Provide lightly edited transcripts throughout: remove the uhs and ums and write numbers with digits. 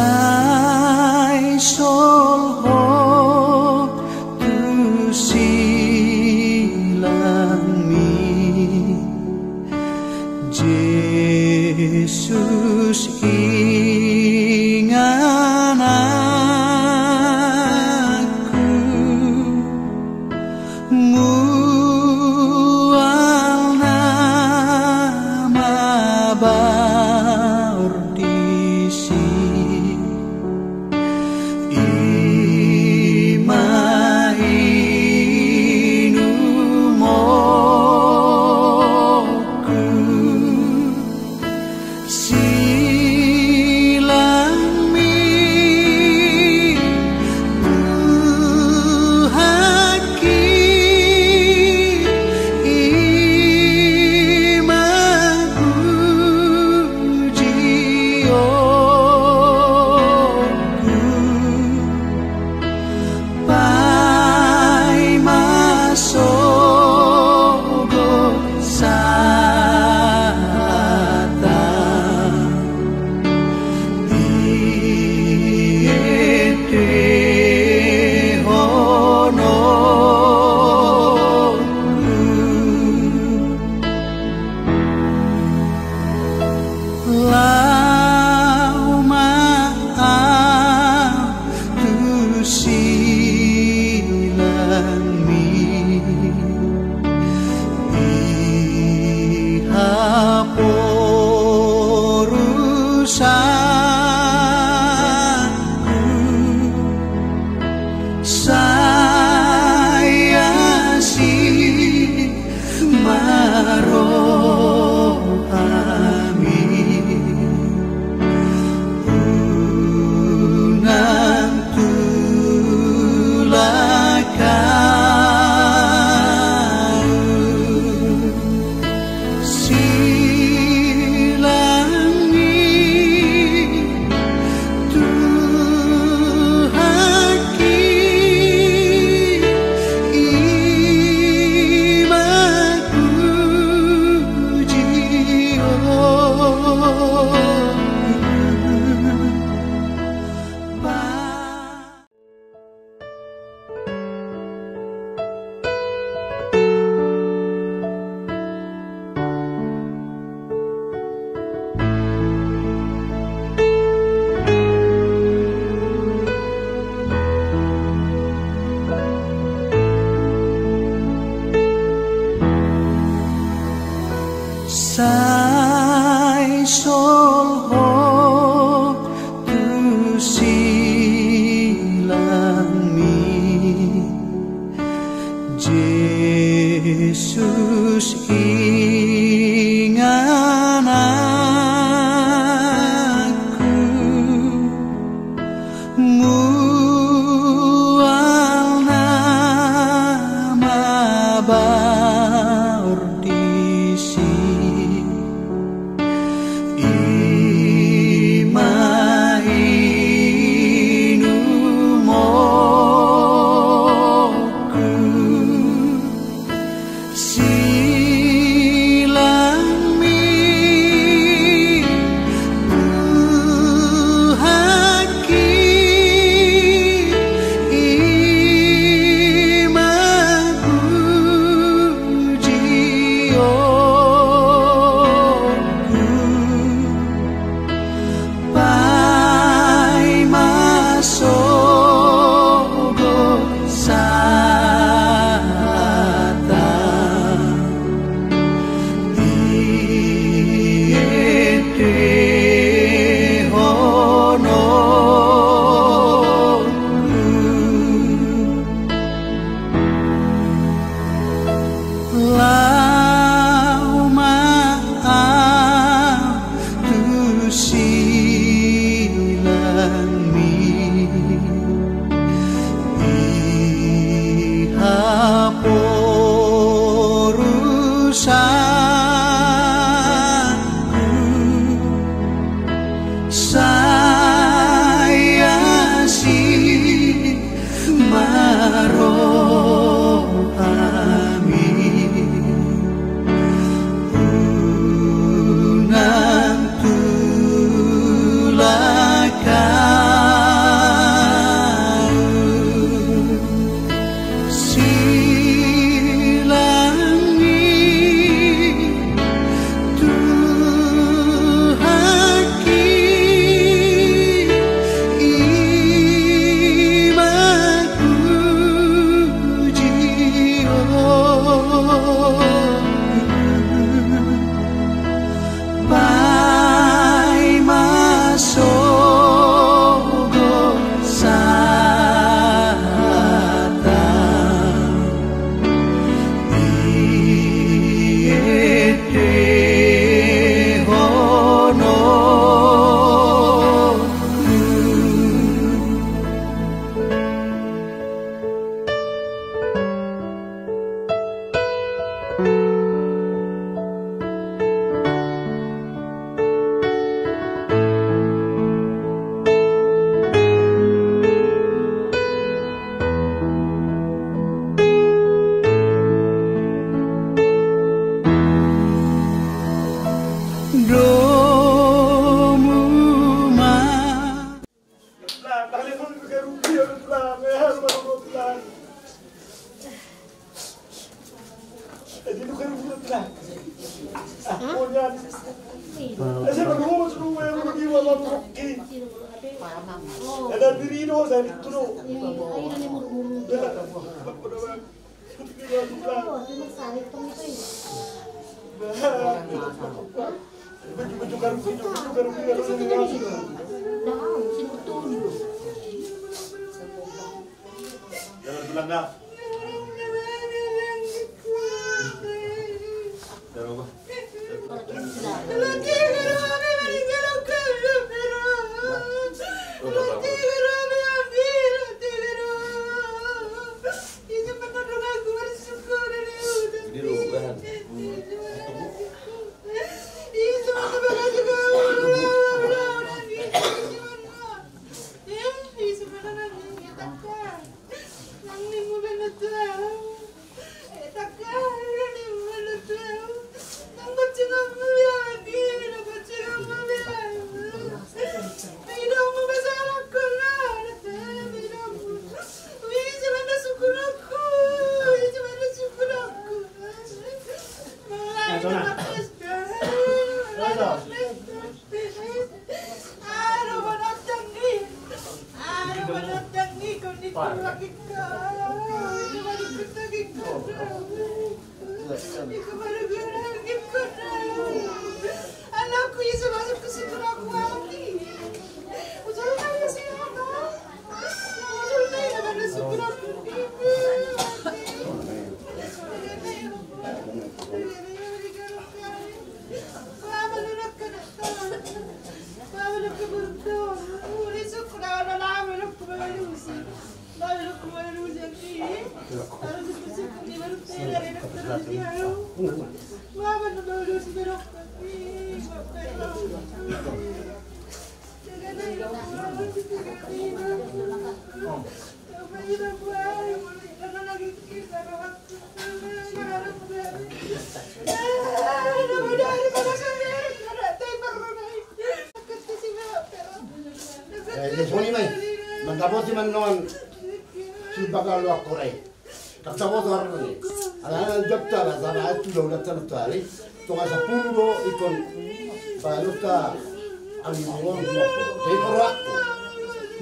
My soul hope to silang mi Yesus ingan aku mual nama bardisi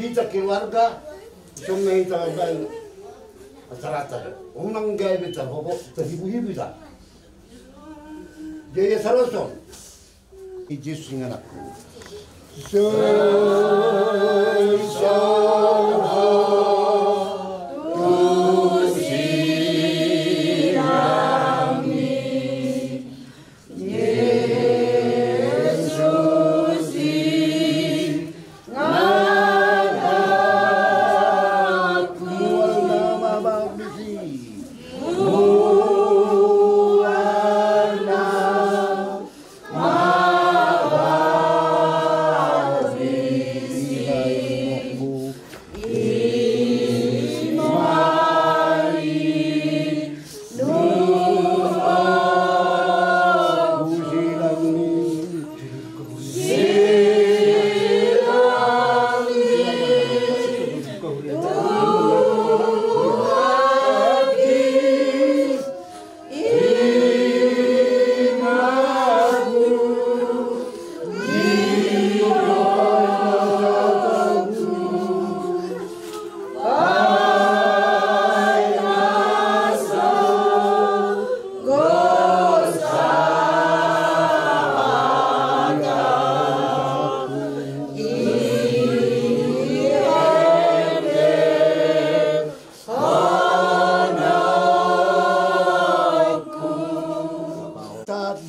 Kita keluarga semua kita bagai masyarakat. Orang gaya kita hobok terhibu-hibu dah. Jadi saroson. Iji singan aku.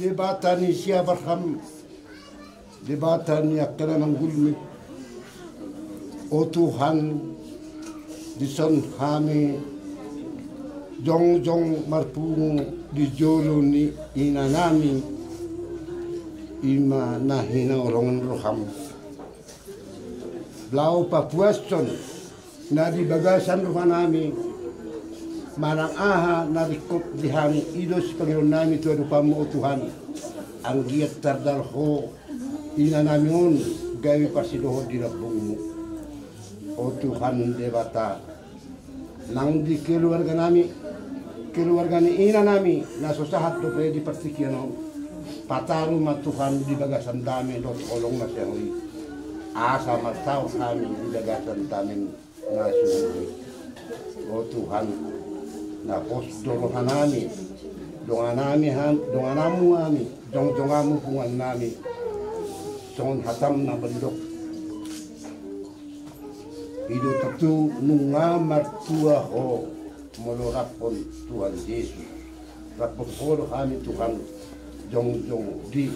Debatan Asia Barham, debatan yang kena menggulmi. O Tuhan, dison kami, jong marpungu di joluni inanami, ima nahina orang roham. Blau papuason, nadi bagasan rohanami. Manang aha narikop dihani idos Panginoon namin ito adupamu o Tuhan ang giat tardalho ina namin gawi pasidoho di labong mo o O Tuhan Dewata, nang di keluarga ni ina nami na susahat do pwede partikiano pataru ma Tuhan di bagasan dami do tolong na siya hui asa matao kami di bagasan dami na suhui. O Tuhan na postoro hanami donganamu ami dongamu pungan nami son hatam na bendok hidup tentu nungamar tua ho molorapon Tuhan Yesus rapon holo kami Tuhan jong di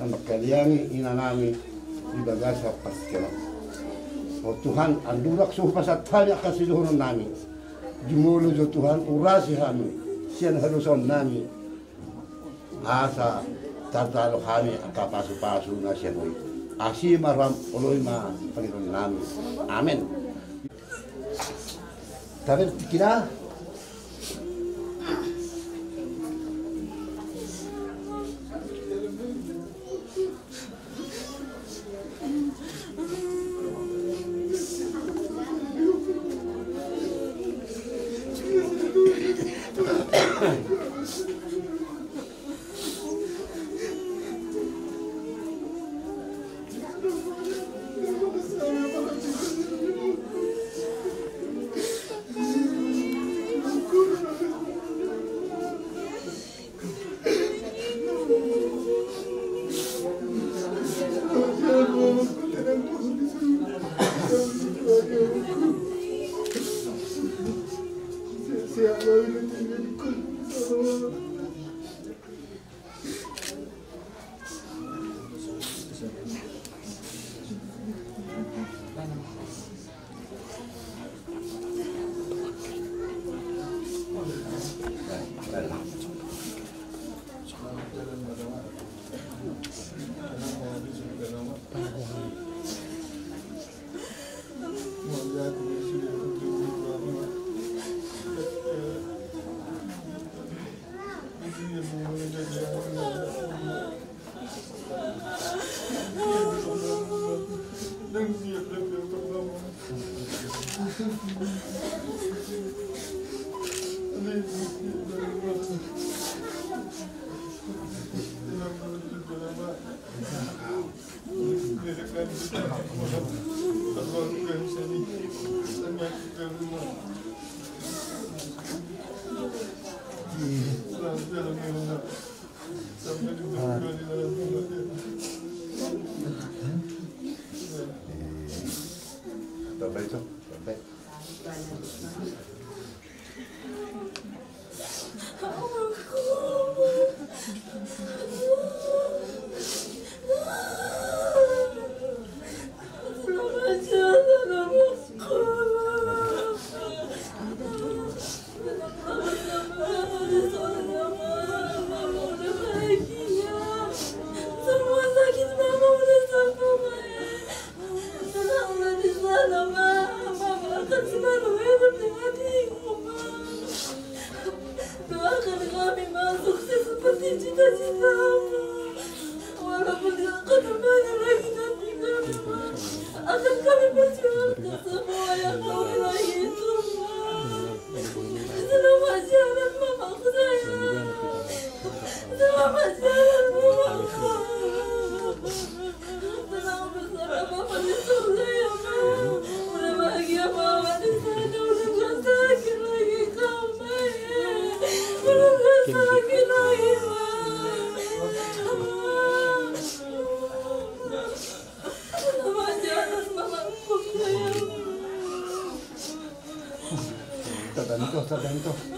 na makaliangi inanami di bagasa paskeno. O Tuhan andurak supasat hanya kasiluhuran nami jumulu jo Tuhan urasi kami sian haluson nami asa tatalo kami akapasu-pasu na siya hui asi maram oloy ma Panginoon namin. Amen. Tabi kira tergantung.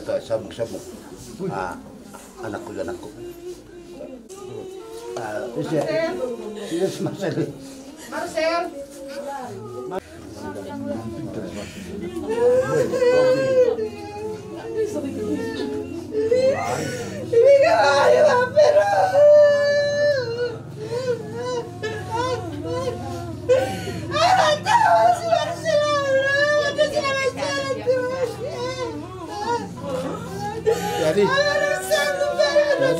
kita sabuk-sabuk. Anakku dan anakku. Ini semasa ini. Marcel. Jadi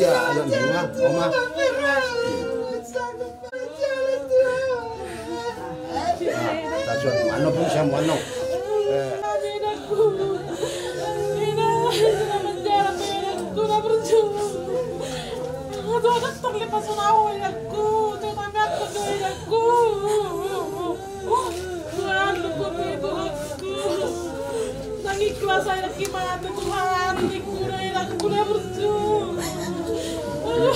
anak bunga, Oma. Tasod ano pun siya mo ano. Ikhlas saya gimana Tuhan, dikurai aku udah berjuang.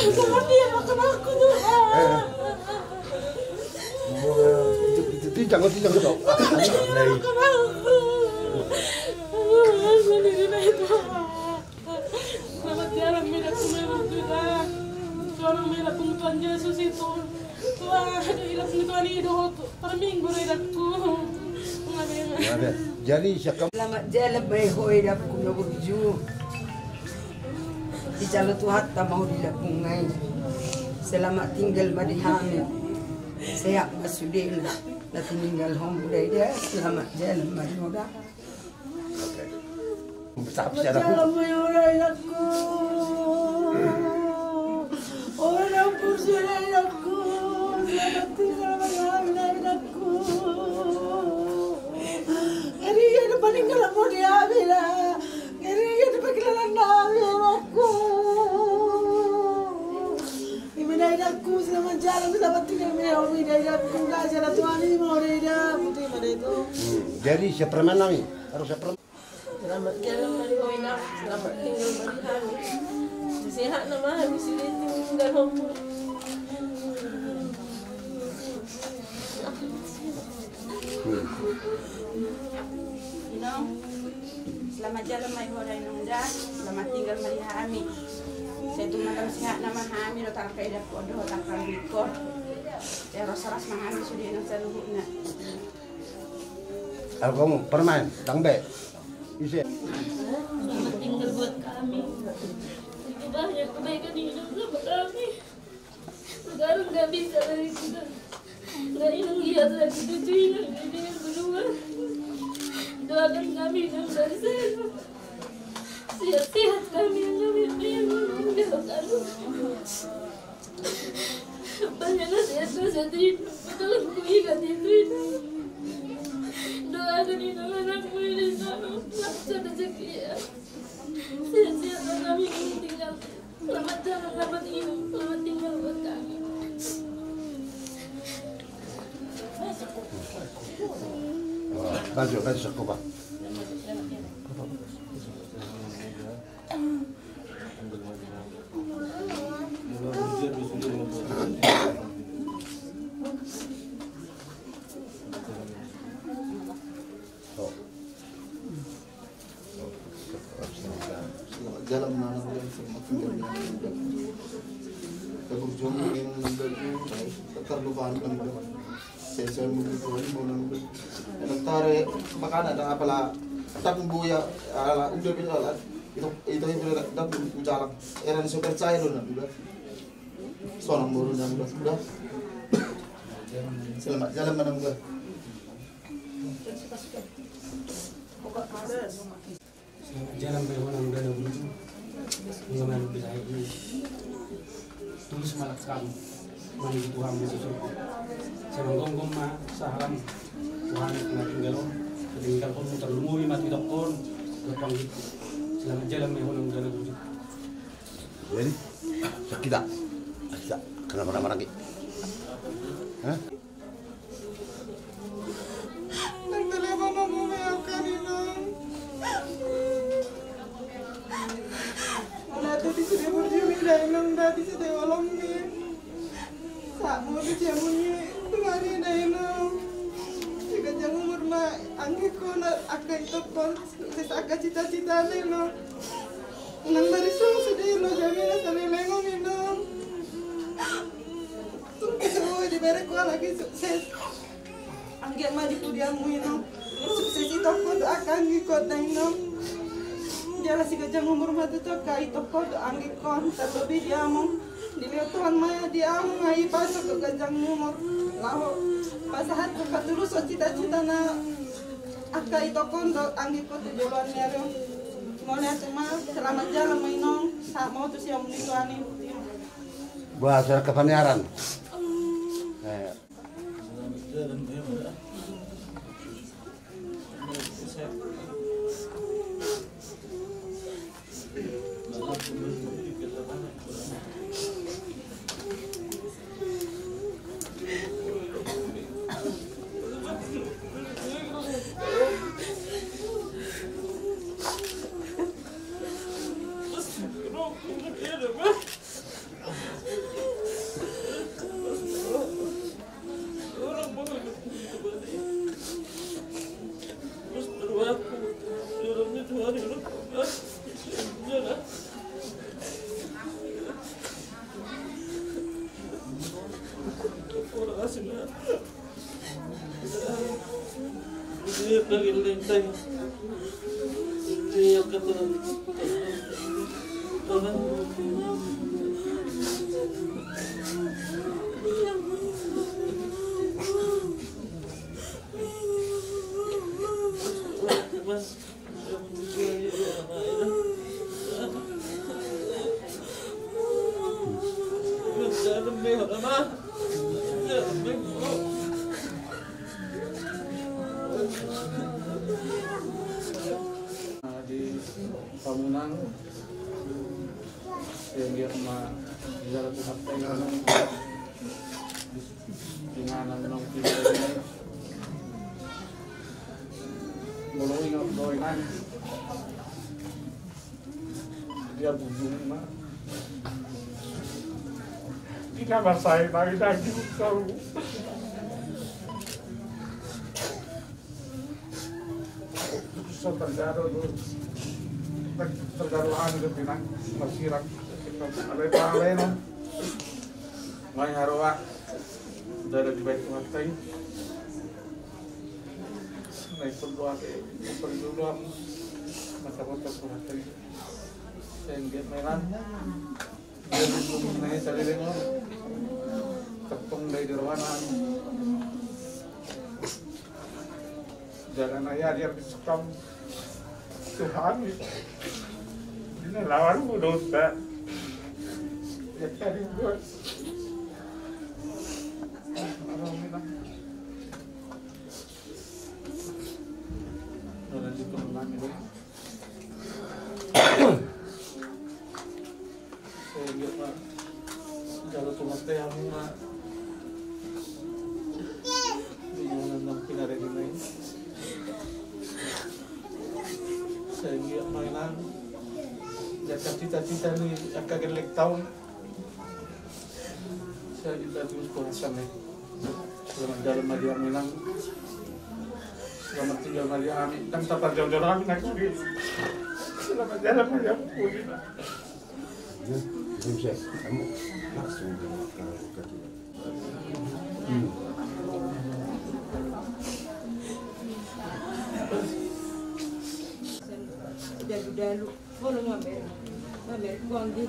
Sangat dia makan aku Tuhan. Itu jangan dong. Makan aku. Sendiri itu. Selamat jalan aku berjuang. Tuhan merah Tuhan Yesus itu. Tuhan hilang Tuhan hidup. Per minggu aku. Jadi siapa? Selamat jalan berhoi dapku na berju. Di jalan Tuhan tak mau dilapungai. Selamat tinggal di hamil. Saya masudin na tinggal home budaya dia. Selamat jalan manuda. Oke. Besar Selamat jalan berhoi dapku. Orang pusing dapku. Selamat tinggal di hamil dapku. Kaya paling kalau mau diambil lah, kaya dipakilan namin aku. Iminay aku selamat jalan dapat tinggal meyaw iminay aku kasi na tuan ini mau ida putih pada itu. Jadi siapa mana nih? Harus siapa? Selamat jalan Marihoina, selamat tinggal Marihami. Sehat nama habis ini tinggal home. Selamat jalan Marihoina Inunda, selamat tinggal Marihami. Saya tu malam sehat nama Hami, lo tak kaya dapat doa tak kaya bikor. Ya Rosaras Mahami sudah yang seluruhnya. Aku kamu permain, tangbe. Isi. Selamat tinggal buat kami. Itu banyak kebaikan hidup sama kami. Sekarang nggak bisa lagi kita. Nggak ingin lihat lagi cucu ini yang kedua. Doakan kami yang dari sana. Sehat-sehat kami yang meninggalkan. Banyak nasihat-nasihat hidup. Betul aku ingat itu. Doakan itu anakmu ini selamat rezeki ya. Sehat-sehat kami yang tinggal. Selamat jalan, selamat hidup, selamat tinggal buat kami. Kasih aku pak. Jalan mana yang semakin banyak keberjuang yang terlupakan kan saya mungkin mau nunggu nantare makanan dan apalah tapi buaya ala udah pindah itu yang udah bicara era super cair loh udah soalnya baru udah selamat jalan mana udah jalan berwarna muda dan lucu mengenal budaya ini tulis malak sekali menuju Tuhan Yesus semanggong ma saharam Tuhan na tinggalo tinggal pun terlumuri mati dokon lepang gitu selamat jalan berwarna muda dan lucu. Jadi sakit tak? Kenapa lagi? Hah? Dati sudah berjuang dainong dati sudah walongin. Samu di jamunya kemarin dainong. Jika jamu murma angin ko na akai topon. Sesa aga cita-cita nelo. Nang dari sedih lo Jamila sampai lengong inang. Tuh diberi kuah lagi sukses. Anggiat mah di pudiamu inang. Sukses itu aku doakan ngikut na inang. Jala si gajah umur matu tuh kai toko doang ngikut terlebih diamu. Dilihat Tuhan Maya diamu ngai pasok ke gajah umur. Lalu pasahat buka dulu so cita-cita na akai toko doang ngikut duluan nyari. Mau lihat cuma selamat jalan mainong. Saat mau tuh siang menituani. Buat acara kepaneran. Pamunang sehingga ma jalan tuhat tayo dengan nong kita mulai ngobrolin dia bujung ma di kamar saya lagi tahu terjadi tergaruhan ke pinang masirang alay palay no may harawa dala di baik matay naipulwa ke pagdulwa masabot sa matay sehingga melan jadi belum naik sarili mo tepung dari derwanan jangan ayah dia disekam Tuhan ini lawanmu dosa ya cari gue lanjut pemenang itu saya lihat pak jalan tumas teh yang mah dengan pinare ini sehingga mainan jika cita-cita ni akan gelek tahun saya kita terus koneksi nih selamat jalan Maria Minang selamat tinggal Maria Amin dan tetap jauh-jauh kami naik sendiri selamat jalan Maria Putri Bisa kamu langsung ke dalu bolong ngamer kuanggi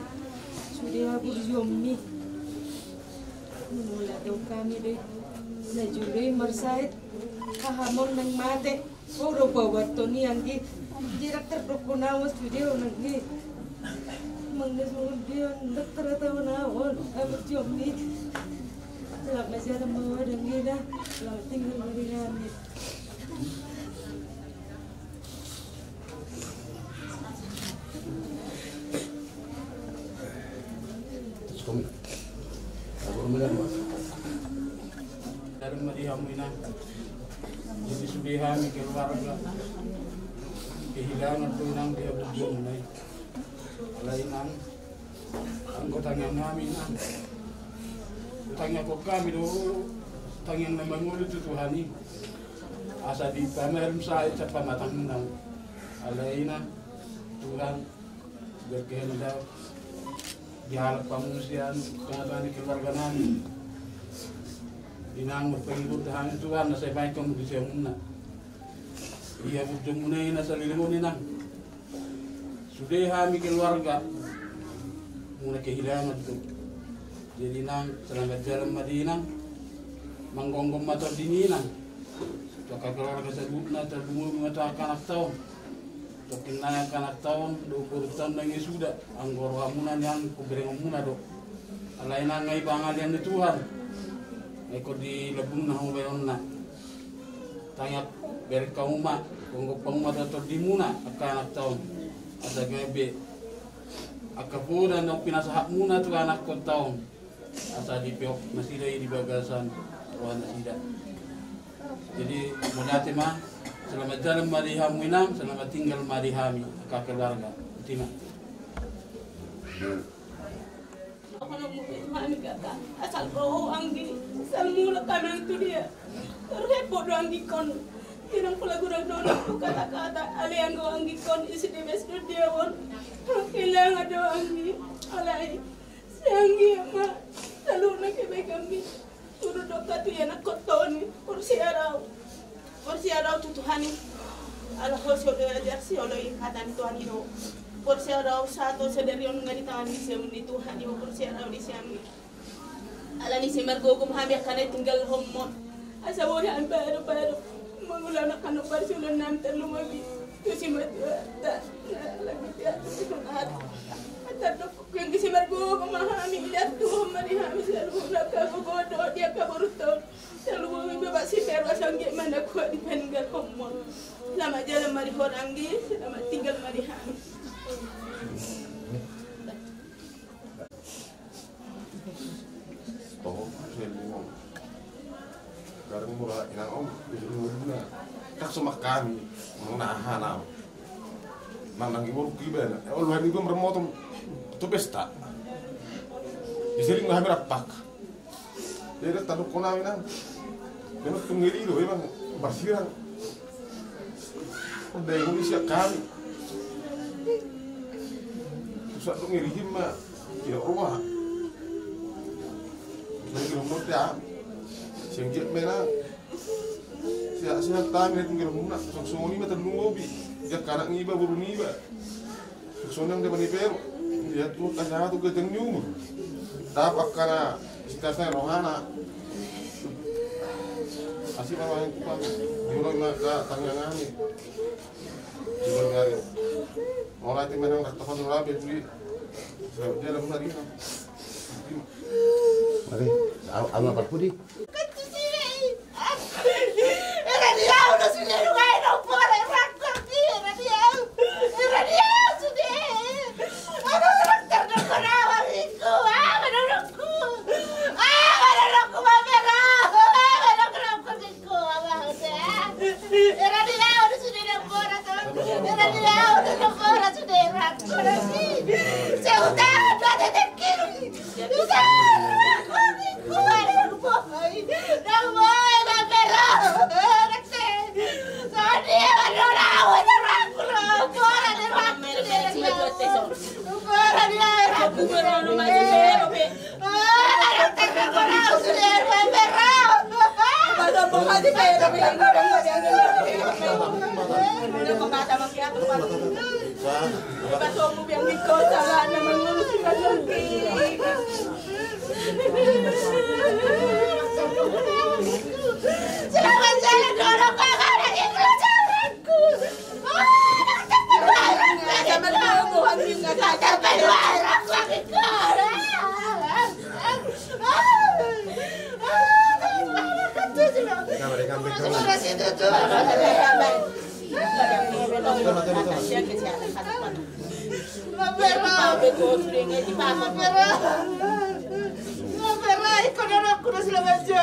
sudah berjomni mula daw kami deh na jure marsait kahamon nang mate puro bawat to ni anggi direktur prokunawas video nanggi mangnes mo dia dokter tahu nawon berjomni selamat jalan bawa nanggi dah selamat tinggal di kami. Dari Maria Mina jadi subihan keluarga kehilangan tunang dia berjuang mulai lain anggotanya kami tanya kok kami dulu tanya memang mulut itu Tuhan ini asa di pamer saya cepat matang nang alaina Tuhan berkehendak di hal pengungsian tengah-tengah keluarga nami inang berpengikut Tuhan Tuhan na saya baik kamu di muna iya butuh munai na sa lilimun inang sudah kami keluarga muna kehilangan tu jadi nang selamat jalan madinang manggonggong mata dininang Saka keluarga sebutna terumur mata kanak tahun Tokin na kanak tahun 20 tahun na sudah anggor hamunan yang kubereng muna do alay na ngay pangalian ni Tuhan eko di lebung na hubayon na tangyak berik kauma kung panguma tator di muna kanak tahun ada gabe akapunan ng pinasahak muna tu anak ko tahun asa di piok masih di bagasan ruang tidak jadi mudati mah selamat jalan mariham winam selamat tinggal marihami ka keluarga tima ako nang mami kata asal roho anggi salmula kami itu dia terheboh do anggi kon tinang pula gurang dono kata-kata ali anggo anggi kon isi di besdo dia won hilang ada anggi alai sianggi ama lalu nak kebe kami turun dokat ya nak kotoni kursi arau tutuhani ala hosyo de ajarsi oloi kata ni tuhan hiro kursi arau satu sedari on ngari tangan ni siam ni tuhan ni kursi arau di siam ala ni simar go kum hamia kana tinggal homon asa bo han baru mengula nak kanu parsulan nam terlumabi tu simar ta lagi dia sunat atadok yang simar go kum hamia lihat tu mari hamia selalu nak go do dia kabur tahun selalu bebas si perwa sangge mana kuat dipeninggal homon selamat jalan mari horangi selamat tinggal mari hamia oh saya bingung garang mula inang om na tak semak kami menahan nang ibu kiben luar ibu meremotong tu pesta disering nggak merapak jadi tadu konami nang memang penggiri itu memang bersirang udah Indonesia kami susah tuh ngirihim mah tidak rumah lagi rumah dia sengjet mena siap tang ni tinggal rumah sungsuni mah terluobi dia kanak ngiba buru ngiba sungsonang dia maniperu dia tuh kasih tuh gejeng nyumur dapat karena sitasnya rohana asih bawa yang kupang mulai maka tangan ni jual ngari mulai ti menang dak tepan rabe beli dia dalam hari ni Mari, ama parpudi. Era dia udah sudah luai no pore rakam dia era dia sudah ada rakam no konawa itu menurutku mamera menurutku itu era dia udah sudah no pore era dia udah no pore sudah rakam sih saya udah ada dekir sudah selamat jalan dorong kakak itu jalanku sampai luar sampai luar aku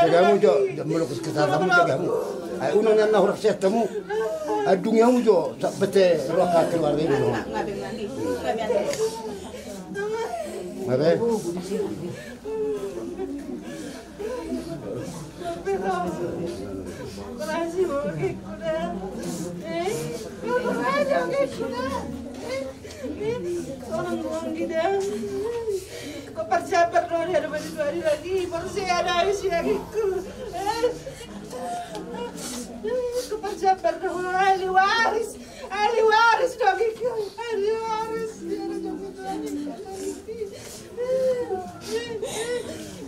Jagamu jo, melukis kesalamu jagamu. Ay uno na na hurak setamu. Adung yang jo, sak bete roka keluarga ini. Mare. Tolong buang kita. Kau persiapan dulu ada pada 2 hari lagi. Baru saya ada habis lagi. Kau persiapan dulu ahli waris dong itu. Ahli waris.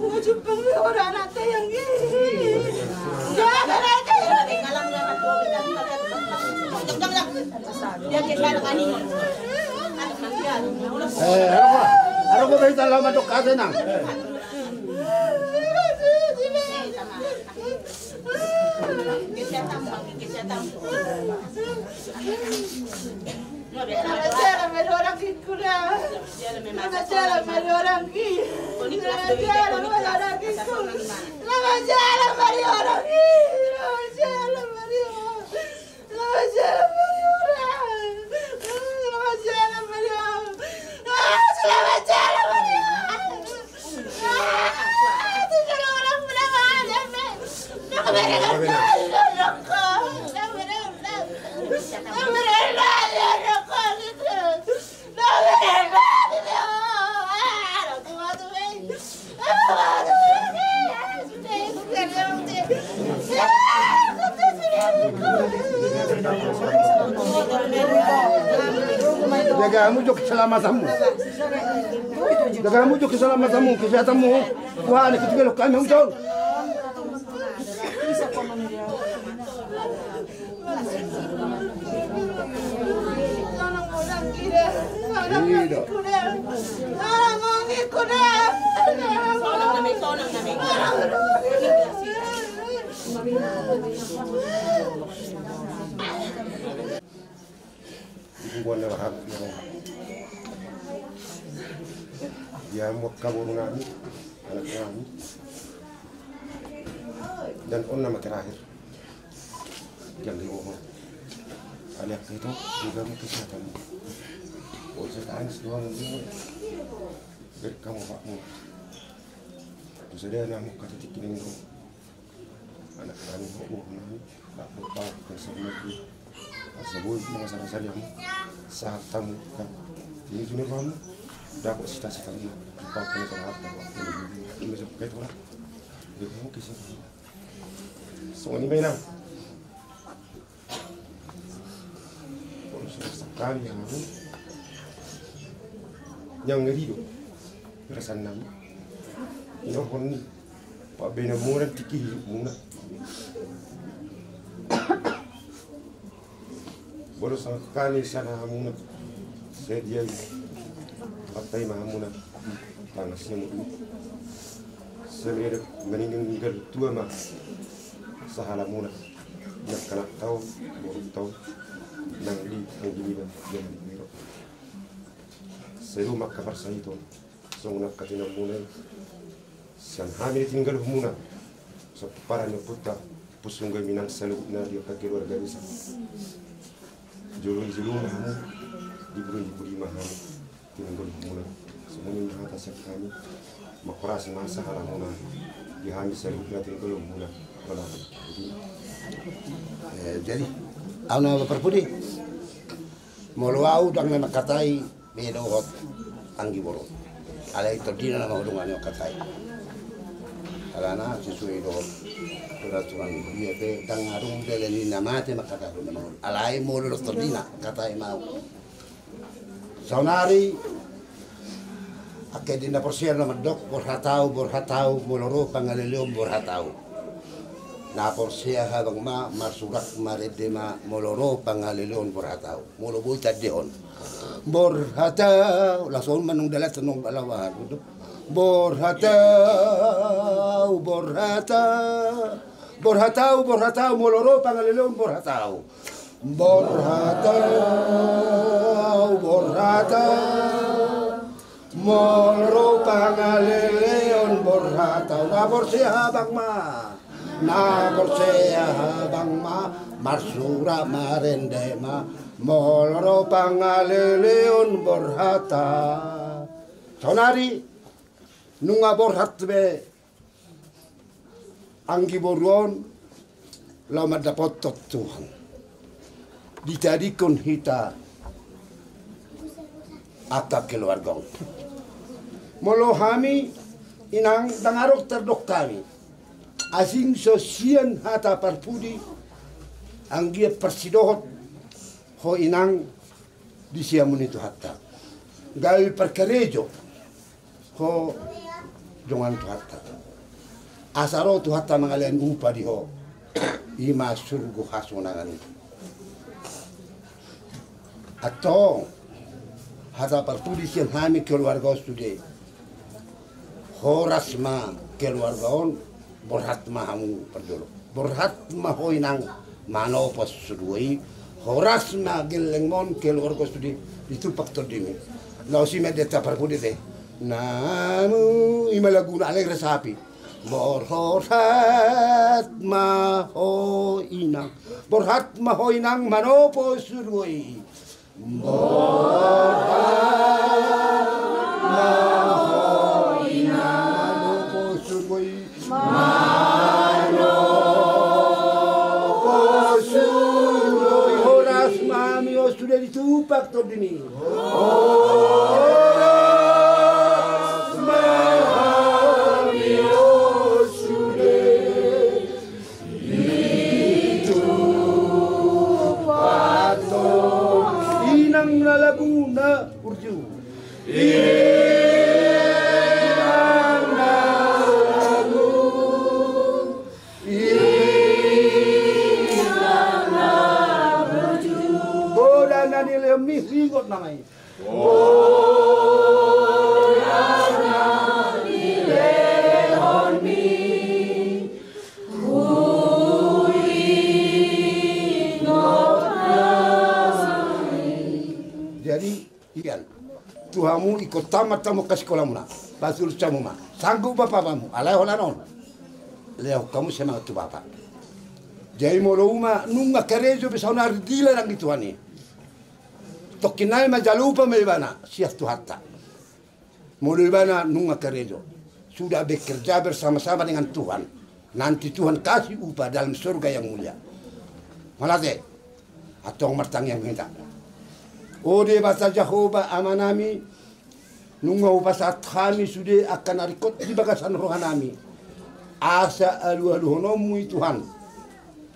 Mau jumpa orang anak yang gini. Jangan aja lagi. Ano ko ba yung talaw madok kasi nang? Jaga mo keselamatanmu. Jaga mo keselamatanmu, kesehatanmu. Tuhan ikut kami hujan. Bukan berhak dia mau kabur kami, anak kami, dan on nama terakhir yang diomong. Aliak itu juga kesehatan. Oh sekarang doang itu dari kamu pakmu. Terus ada nama kata tikin itu anak kami mau kami tak lupa bersama itu. Sebut masalah saya saat tamu kan ini dunia kamu dapat cita-cita ini pakai terhadap ini sebagai orang dia mau kisah semua ini mainan kalau sekali yang ngerido perasaan nama ini orang ni pak bina murah tiki muna baru sekali sana hamuna saya dia pakai mahamuna tanasnya mungkin saya meninggal tua mah sahalamuna nak kanak tahu baru tahu nangli angini bah yang biro seru mak kabar saya itu songnak katina muna sian hamil tinggal muna so para nyeputa pusunggai minang selalu dia kaki warga bisa Julung mahamu, diberi mahamu, tinggal mulai. Semuanya yang atas kami, makoras masa halamuna, dihami selalu tinggal mulai. Jadi, aku nama perpudi, moluau dan nama katai bedohot anggi borot. Alai terdina nama hudungannya katai. Alana sesuai dohot. Peraturan dia pe tangarung deleni namate makata nama alai mulu terdina katai mau saunari akedina persian nama dok borhatau moloro pangaleleum borhatau na persia habang ma marsurak maredema moloro pangaleleum borhatau molo buta deon borhatau langsung manung dalat nung balawan borhatau moloro pangaleleon borhatau moloro pangaleleon borhatau na borsia habang ma marsura marendema moloro pangaleleon borhatau sonari nunga borhat be anggi boruon lama dapat Tuhan ditadikon hita aka keluarga. Molo kami inang dangarok terdok kami. Asing sosian hata parpudi anggia persidohot ho inang di siamun itu hatta. Gawi perkerejo ho jongan tu hatta. Asaro tu hatta mangalian upa di ho ima surgu hasunangan itu. Atau hata parpudi sian kami keluarga sude. Horas ma keluarga on borhat mahamu perdolo. Borhat mahoinang mano pas suduai. Horas ma gelengmon keluarga studi itu faktor dimi. Lau si medeta parpudi deh. Namu imalaguna alegre sapi. Borhat mahoinang. Borhat mahoinang mano pas suduai. Borhat mahoinang mano pas suduai. Sudah ditupak tuh dini. Horas mahami sudah ditupak tuh inang nalaguna urju. Inang nalagu. Nani mi rigot namai. Oh, nani lehon mi. Jadi, ikan Tuhamu ikut tamat tamu ke sekolah muna. Basul camu ma. Sanggup bapamu. Alai holanon. Leo kamu semangat tu bapak. Jadi molo uma nunga kerejo besauna ardila nang ituani. Tokinai majalupa melibana siap tu hatta. Melibana nunga kerejo. Sudah bekerja bersama-sama dengan Tuhan. Nanti Tuhan kasih upah dalam surga yang mulia. Malate. Atau martang yang minta. Ode bahasa Jehovah amanami. Nunga upah saat kami sudah akan arikot di bagasan rohanami. Asa alu-aluhonomu Tuhan.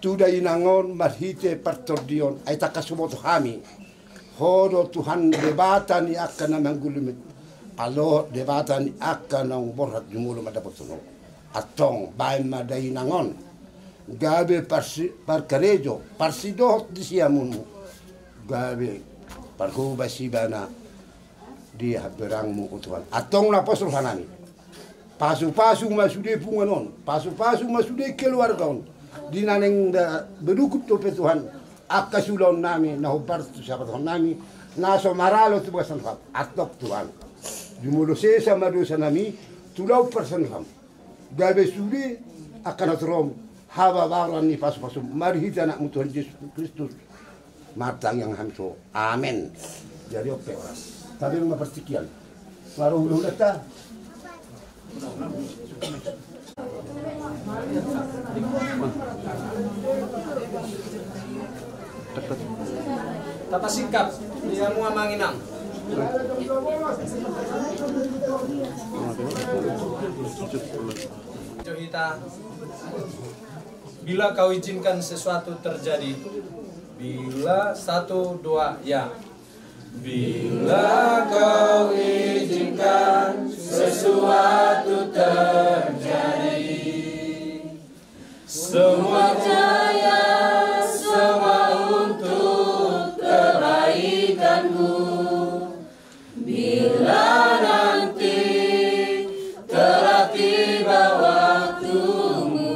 Tuda inangon marhite partordion. Aita kasubot kami. Hodo Tuhan debatan ni akan namanggulimit. Alo debatan ni akan nang borhat jumulu madapat suno. Atong bain madai nangon. Gabe parkarejo parsidohot di siamunmu. Gabe parkuba sibana dia berangmu Tuhan. Atong lapos rohanami. Pasu-pasu masude punganon. Pasu-pasu masude keluargaon. Dinaneng bedukup tope Tuhan. Akasulon nami nahubar tu siapa Tuhan nami naso maralo tu basan hab atok Tuhan jumulo sesa madosa nami tulau persen ham gabe sudi akan atrom haba baran ni pasu-pasu marhita nak Tuhan Yesus Kristus matang yang hamso amin. Jadi oke tapi rumah pertikian baru udah ta Tata sikap dia mau manginang. Johita, bila kau izinkan sesuatu terjadi, bila 1, 2 ya. Bila kau izinkan sesuatu terjadi, semua percaya, semua untuk kebaikanmu. Bila nanti telah tiba waktumu,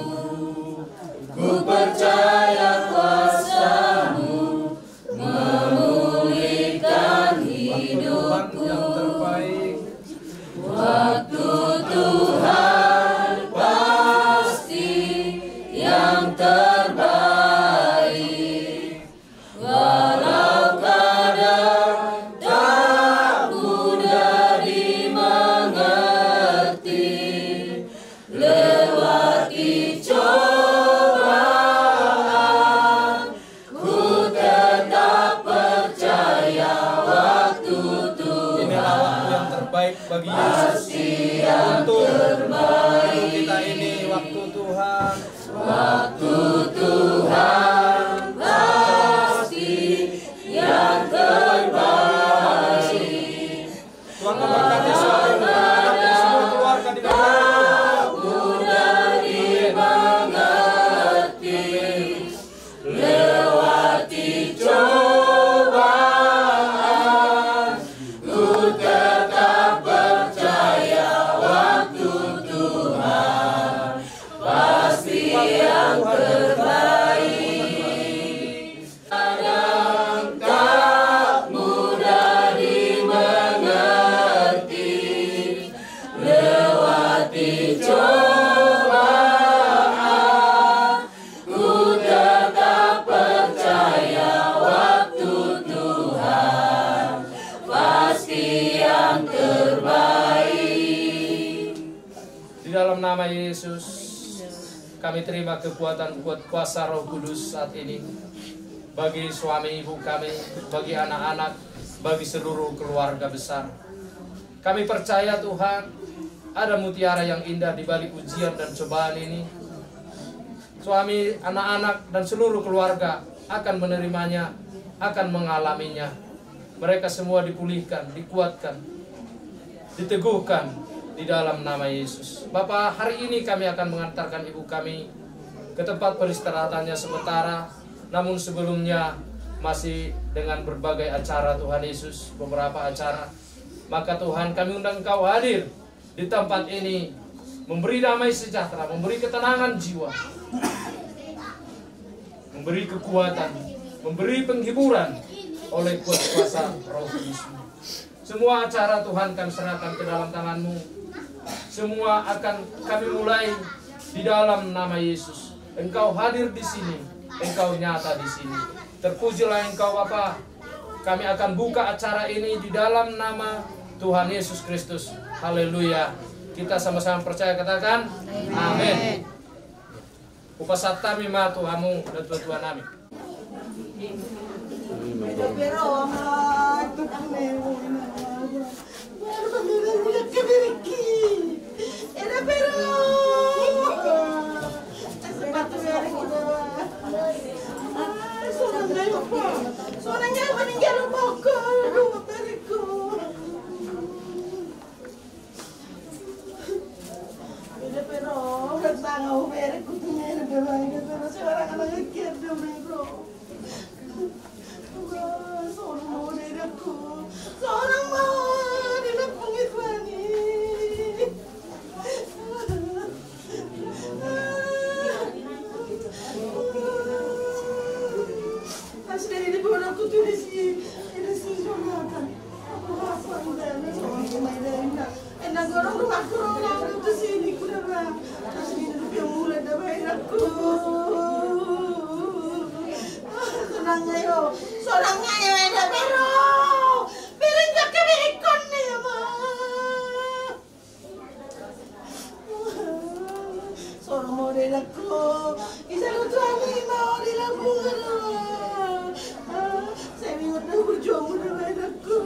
ku percaya kuasamu memulihkan hidupku. Waktu Tuhan pasti yang terbaik. waktu Tuhan pasti yang terbaik. Tuhan memberkati semua keluarga di dalam mudah dimengerti, lewati cobaan, ku tetap percaya waktu Tuhan pasti yang terbaik. Kadang tak mudah dimengerti, lewati cobaan, ku tetap percaya waktu Tuhan pasti yang terbaik. Di dalam nama Yesus, kami terima kekuatan kuasa Roh Kudus saat ini bagi suami ibu kami, bagi anak-anak, bagi seluruh keluarga besar. Kami percaya Tuhan, ada mutiara yang indah di balik ujian dan cobaan ini. Suami, anak-anak, dan seluruh keluarga akan menerimanya, akan mengalaminya. Mereka semua dipulihkan, dikuatkan, diteguhkan di dalam nama Yesus. Bapak, hari ini kami akan mengantarkan ibu kami ke tempat peristirahatannya sementara. Namun sebelumnya masih dengan berbagai acara Tuhan Yesus, beberapa acara. Maka Tuhan, kami undang Engkau hadir di tempat ini, memberi damai sejahtera, memberi ketenangan jiwa, memberi kekuatan, memberi penghiburan oleh kuasa Roh Kudus. Semua acara Tuhan kami serahkan ke dalam tangan-Mu. Semua akan kami mulai di dalam nama Yesus. Engkau hadir di sini, Engkau nyata di sini. Terpujilah Engkau Bapa. Kami akan buka acara ini di dalam nama Tuhan Yesus Kristus. Haleluya. Kita sama-sama percaya, katakan amin. Upasata mima Tuhamu dan Tuhan kami. Suaranya meninggal pokok rumah beriku. Beda pero, bertangau beriku tuh beda pero seorang anak kecil bro. Seorang mau diraku, seorang mau dirapung itu ani. Asli ini bukan aku tuh di sini juga kan. Aku apa udah nih soal kemarin enak orang rumah corona udah di sini kurang. Asli ini dia mulai dah main aku. Senangnya yo, senangnya yo ada pero. Piring tak kebikon nih mah. Seorang mau aku, bisa lu tuh ani mau dilambung. Saya ingin berjuang dengan aku.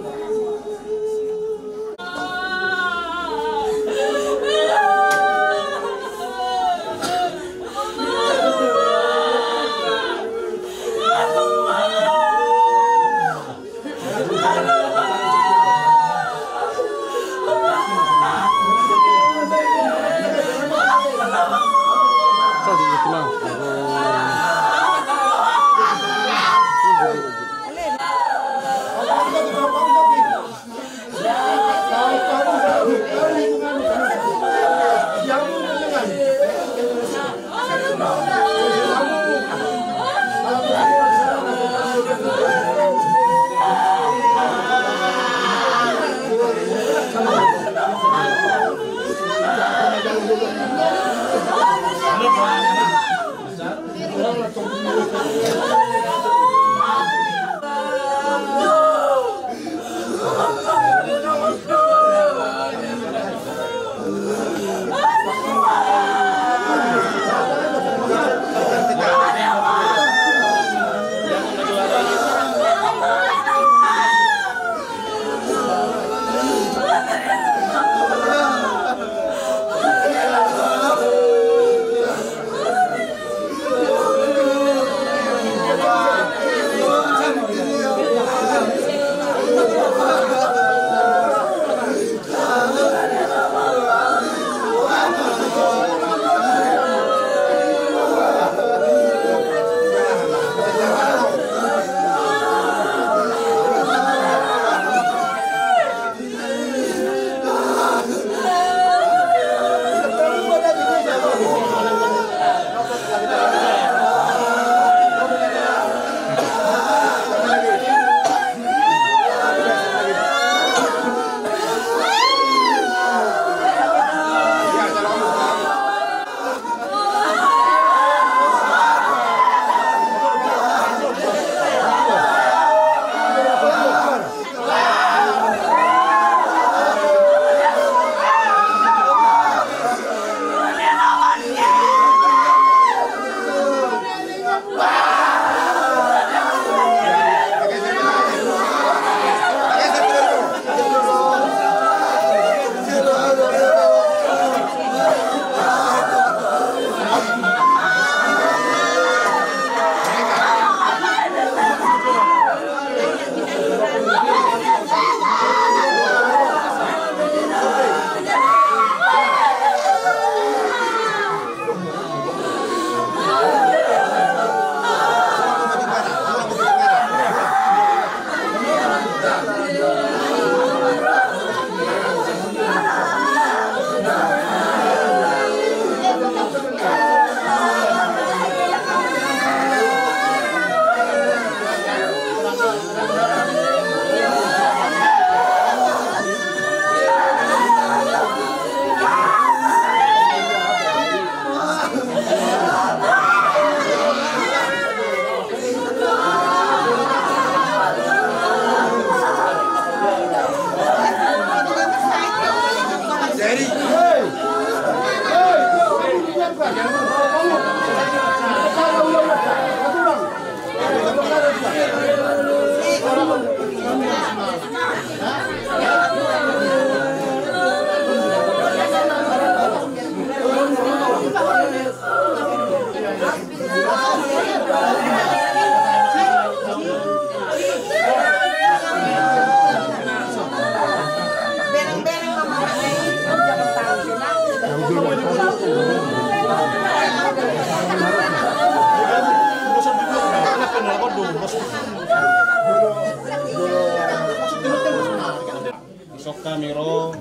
kami ro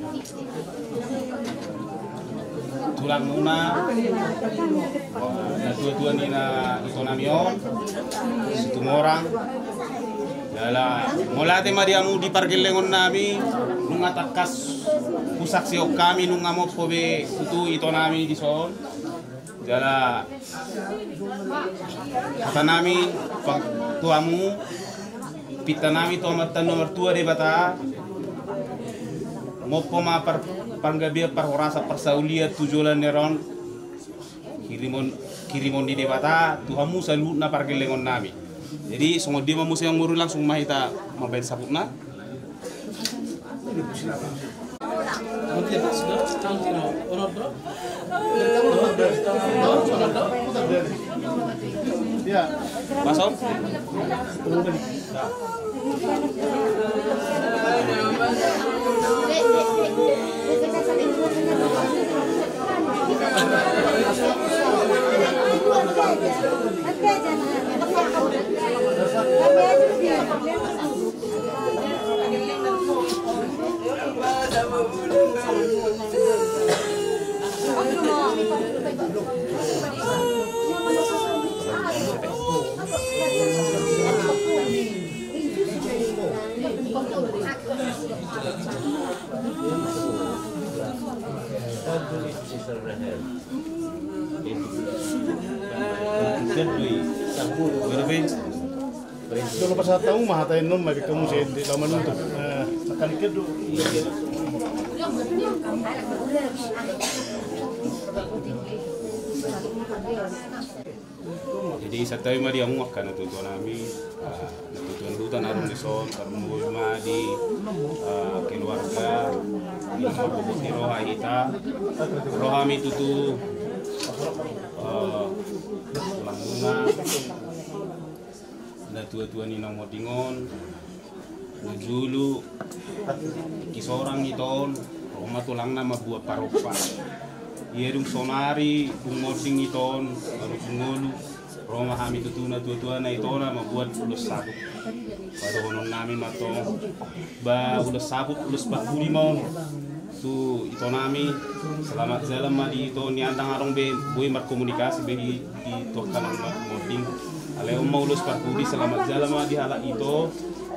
tulang muna na tua-tua ni na ito namion situmorang dala mula te madiamu di pargilengon nami nung atakas pusak siok kami nung amo pobe kutu ito nami di son dala kata nami pag tuamu pita nami to matan nomor 2 de bata mo poma par panggabia par horasa persaulia tujulan neron kirimon di debata tuhamu salut na pargelengon nami jadi songo dia mamusa yang muru langsung mahita mabain sabutna Ya, masuk Dulu pas tahu mah tahu nom mari kamu sih di laman untuk akan kedu. Jadi satawi mari amu akan natutuan nami natutuan hutan arum di son karena di keluarga di rumah di roha kita rohami tutu languna na tua-tua ni nang modingon Nujulu kisorang iton Roma tulang na mabuat paropa Yerung sonari Bungoding iton Arus ngolu Roma kami tutuna tua-tua na itona mabuat ulus sabuk pada honon namin matong ba ulus sabuk ulus bakuli mau tu ito nami selamat jalan madi ito niandang arong be boy berkomunikasi be di tokan ang moding ale mau ulus bakuli selamat jalan madi hala ito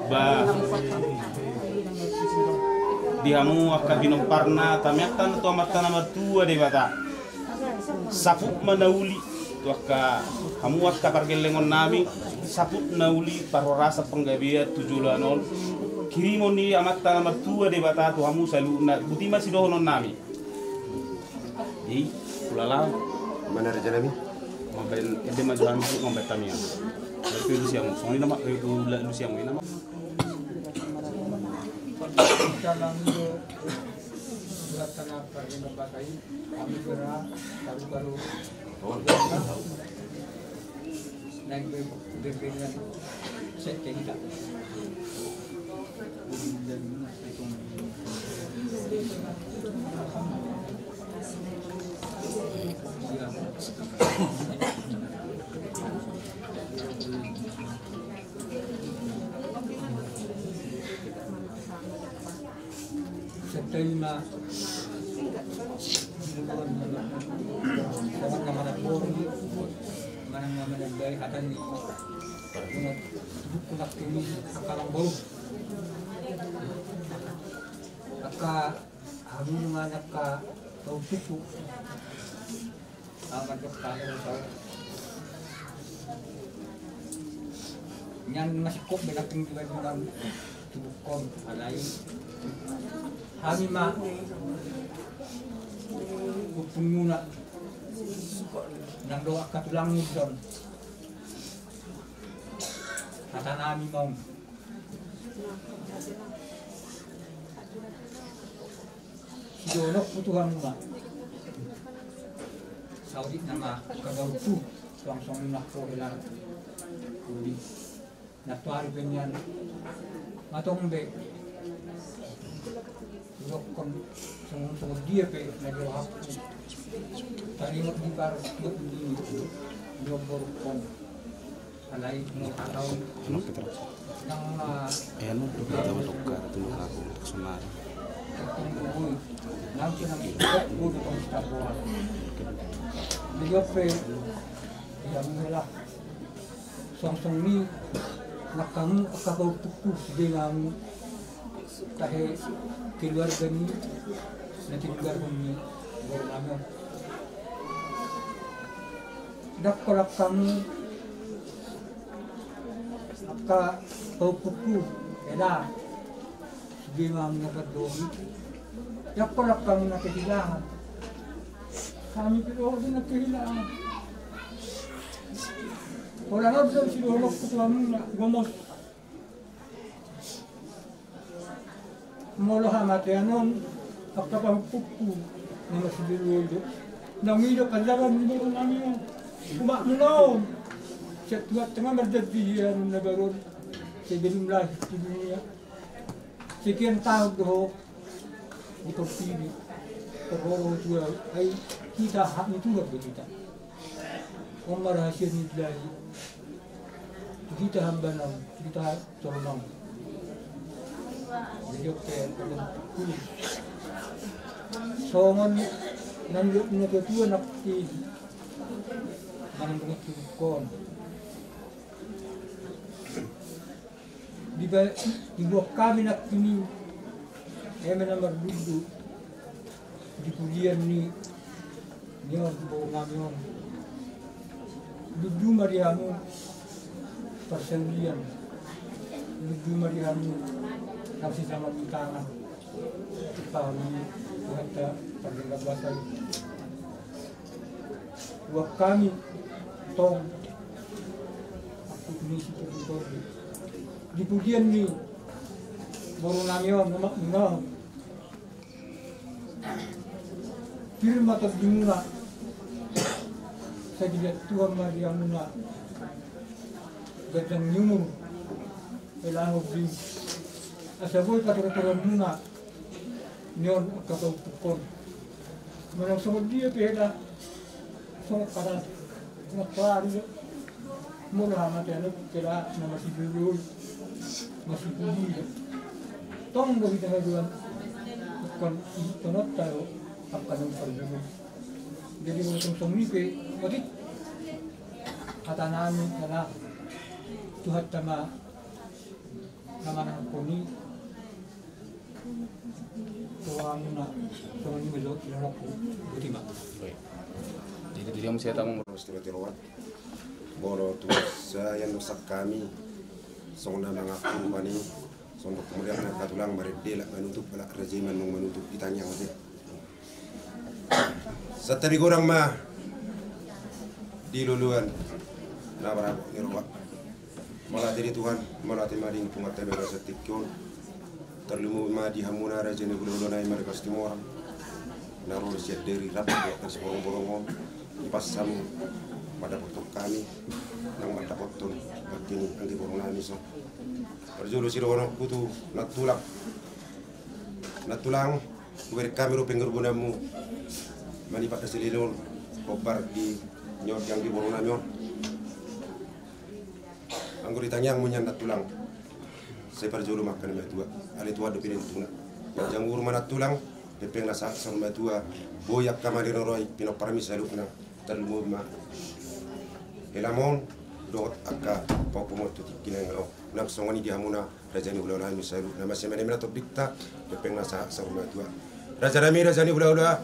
ba dihamu akan binomparna tamyatan to amatan nomor 2 de bata sapuk manauli tu akka hamu akka pargelengon nami sapuk nauli parorasa penggabia 7 kirimon ni amatan nomor 2 de bata tu hamu salu na buti masih dohonon nami di ulala mana raja nami mabel ede majuan bu ngombe tamia tapi lu siang soni nama lu siang ini nama dalam surat tanah perintah bakai kami berah baru-baru naik dengan set kita setelah mana dari akan kunak ini akalang baru aka hamungan aka tausiku amat bertahan yang masih kok benating juga dengan tubuh alai kami mah penguna nang doa katulang mudon kata nami mau jono putuhan mah saudi nama kagautu langsung nak prohilang kuli natuari penyan matong be lokon semua dia pe lagi aku tadi mau dibar buat ini nomor kom alai mau tahu yang eno do kita dokar tu aku sonar tertinggi nanti nanti udah konstabuan dia pe yang melah song ni nakamu akakau tuku dengan kahe keluarga ni nanti keluarga ni baru nama dak kolak kamu aka kau tuku eda dengan nakadomi dak kolak kamu nak kehilangan kami perlu nak kehilangan orang ada si orang kamu nak gomos molo hamatianon akapang pupu na sibirudo nangido kalaban ni mo nami kumak mo sa tuwa tengah berdadian na baron sa bilumlah di dunia sekian tahun doh di kopini terhoro tua ay kita hak itu berbeda Omar hasil ni lagi kita hambanam kita tolong jadi kayak kulit songon nanduk na ketua nakti manang kon di buah kami nakti ni nomor dulu di kuliah ni nyon bawa ngamion dulu mariamu persendian dulu mariamu kasih sama tangan kami kata pada bahasa buat kami tong aku ini situ di pujian ni baru namion nama film atau dimula saya lihat Tuhan Maria Muna gadang nyumur elang obri asaboy kata Muna nyon kakau pukon menang sama dia peda sama karas nak lari mula amat ya kira nama si dulu masih pulih tong bagi tengah jual kon itonot tayo akan memperjuang jadi untuk semua pe bagi kata nami karena Tuhan sama nama koni jadi dia mesti tahu terus tiba-tiba boro tu saya nusak kami song nama ngaku bani song kemudian nak tulang meredel menutup balak rejimen menutup ditanya aja setari orang mah diluluan na barang irwa malah jadi Tuhan malah timading pungat tebe setikon terlimu ma di hamuna raja ni gulo na imar kastimor naruh siat dari rapat buat seborong-borong pas samu pada foto kami nang mata foto begini anggi borong nami so perjulu siro ono kutu natulang kuwer kami ro pengger bonamu mani pada selilon kobar di nyor yang di borong nami anggur ditanya yang munya natulang saya perjulu makan mbak tua ali tua depilin tuna jangur mana tulang depeng nasa son mbak tua boyak kamari roroi pinok parmi salukna terlumu ma elamon do akka popo moto tikinen ro nak songani di hamuna rajani ulala misalu nama semene mena topikta depeng nasa son mbak tua rajani ulala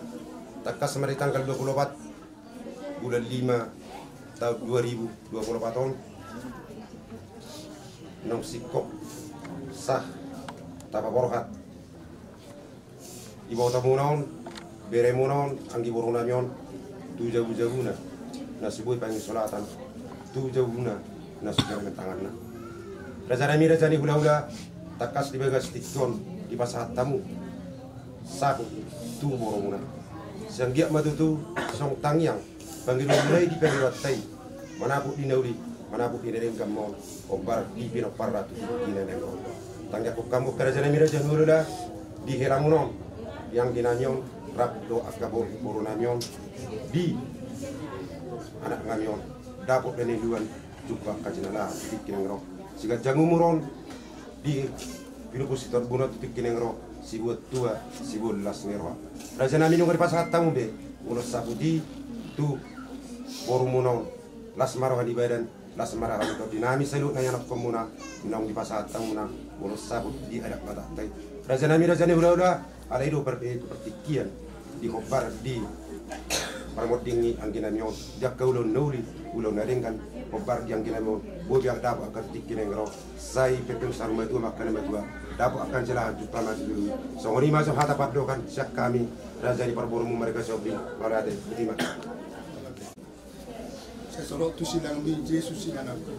takas mari tanggal 24 bulan 5 tahun 2024 tahun nong sikop sah tapa borhat ibu tamunaon bere munaon anggi borunamion tu jabu-jabuna nasiboy pangi solatan tu jabuna nasujar tanganna rajani hula-hula takas di bagas tikon di pasahat tamu saku tu boruna siang giak matutu song tangyang panggil mulai di pengiratai manapun di nauli manapun di nereng kamon obar di pinok parratu di nereng tangga ko kamu kerajaan mira janurula di heramunon yang dinanyon rapdo akabor borunanyon di anak nganyon dapot peneluan juga kajinala tikinengro siga jangumuron di pinupusitor bunat tikinengro sibuat tua sibul las ngerwa raja nami nunggu di pasat tamu be ulos sabudi tu borumunong las marwa di badan las marwa itu dinami selu nanya nak komuna nong di pasat tamu na ulos sabut di adak mata tai raja nami udah ada itu pertikian di hobar di parmot dingi angkina nyot jak ulun nuli ulun naringkan hobar di angkina mo bobi ak dapo akan tikin ngro sai pepeng saruma itu makan matua dapo akan celah juta maju dulu so ngoni masuk hata padokan syak kami raja di parborumu mereka shopping malade terima saya sorot tu silang bi Yesus silang aku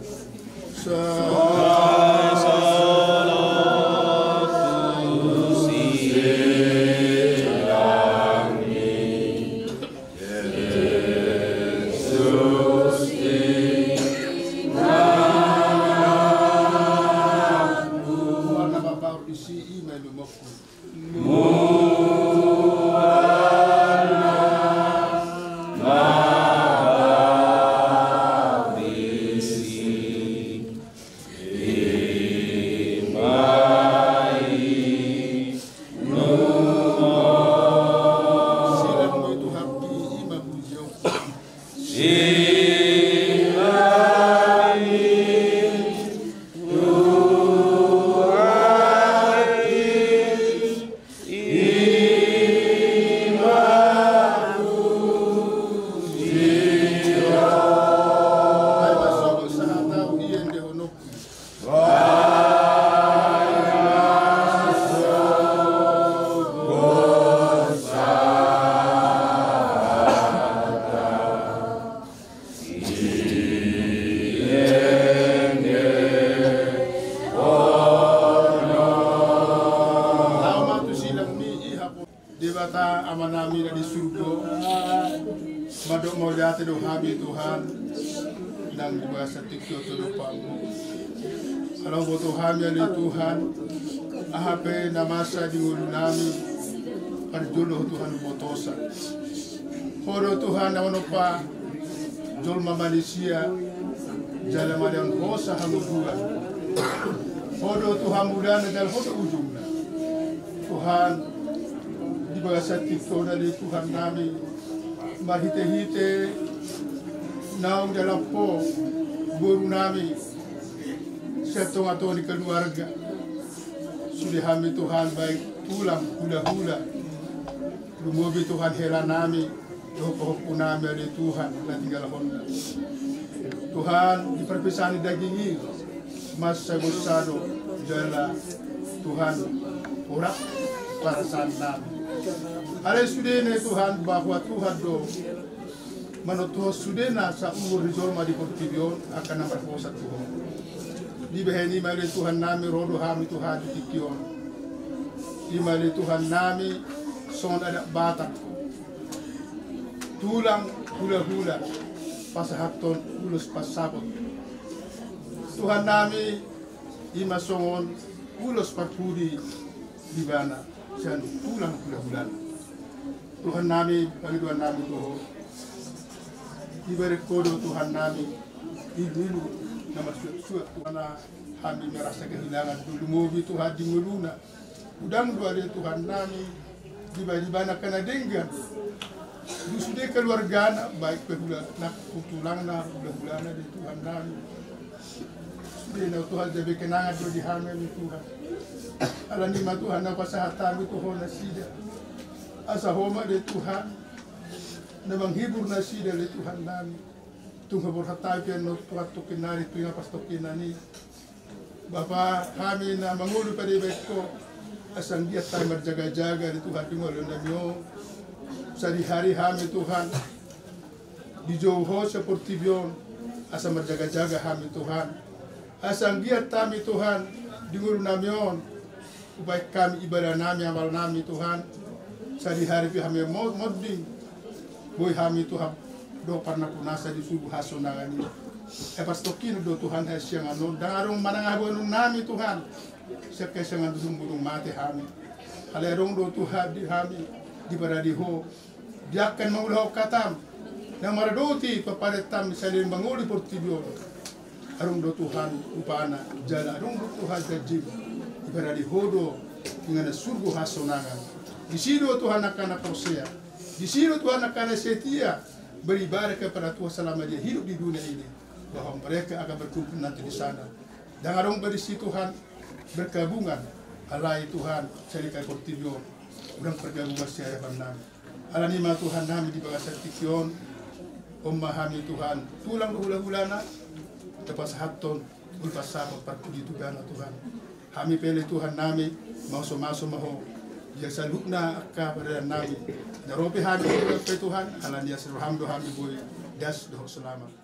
amanami di surga madok mau lihat do habi Tuhan dan bahasa tikyo to pamu kalau butuh hami ali Tuhan ahape namasa di ulunami parjulo Tuhan botosa horo Tuhan nawanopa jolma Malaysia jalan madian hosa hamudua horo Tuhan muda dan hosa ujungna Tuhan bahasa tikto dari Tuhan nami mahite-hite naung dalam po guru nami setong atau di keluarga sudah kami Tuhan baik tulang hula-hula lumubi Tuhan hela nami dopo nami dari Tuhan na tinggal honda Tuhan di perpisahan daging ini mas sagosado jala Tuhan urak para nami ale sudene Tuhan bahwa Tuhan do manoto sudena sa umur rizolma di Portibion akan nampak posa Tuhan di beheni male Tuhan nami rodo hami Tuhan di Tikion di male Tuhan nami son ada batak tulang hula-hula pasahaton ulus pasabot Tuhan nami ima songon ulus parpudi di bana dan tulang bulan-bulan Tuhan nami bagi Tuhan nami Tuhan diberi kodo Tuhan nami dulu nama suat Tuhan kami merasa kehilangan dulu mobi Tuhan di meluna udang dua dari Tuhan nami di bana kena denggan di sudah keluarga baik pehula nak tulang na bulan-bulan di Tuhan nami sudah Tuhan jadi kenangan di hamil Tuhan ala ni Tuhan apa sahatan itu hona sida asa homa de Tuhan na menghibur na sida le Tuhan nami tunggu berhatai pian no tuat tokinari tu yang pas tokinani Bapa kami na mangulu pada beko asang dia tay berjaga-jaga di Tuhan di ngolon namyo sehari-hari kami Tuhan di jauh seperti bion asang berjaga-jaga kami Tuhan asang dia kami Tuhan di ngolon namyo upaya kami ibadah nami amal nami Tuhan sehari-hari kami moding boy kami Tuhan do parna kunasa di subuh hasonangani pas tokin do Tuhan siang anu darong manangabon nami Tuhan sekay siang anu sumburung mati kami kalerong do Tuhan di kami di paradiho diakan maulah katam na maradoti paparetam misalnya manguli portibio arong do Tuhan upana jala arong do Tuhan tajib ibadah di hodo dengan surga hasonangan. Di situ Tuhan akan Hosea. Di situ Tuhan akan setia beribadah kepada Tuhan selama dia hidup di dunia ini. Bahwa mereka akan berkumpul nanti di sana. Dan orang berisi Tuhan bergabungan. Alai Tuhan cerikai portilio. Orang pergabungan siapa nami. Alanima Tuhan nami di bawah sertikion. Memahami Tuhan tulang hula-hulana. Tepas haton. Ulpas sahabat parkudi Tuhan Tuhan. Kami pilih Tuhan nami. Masuk-masuk maho. Dia salukna akka pada nami. Daropi kami Tuhan. Alan dia seru hamdo kami boy. Das doh selama.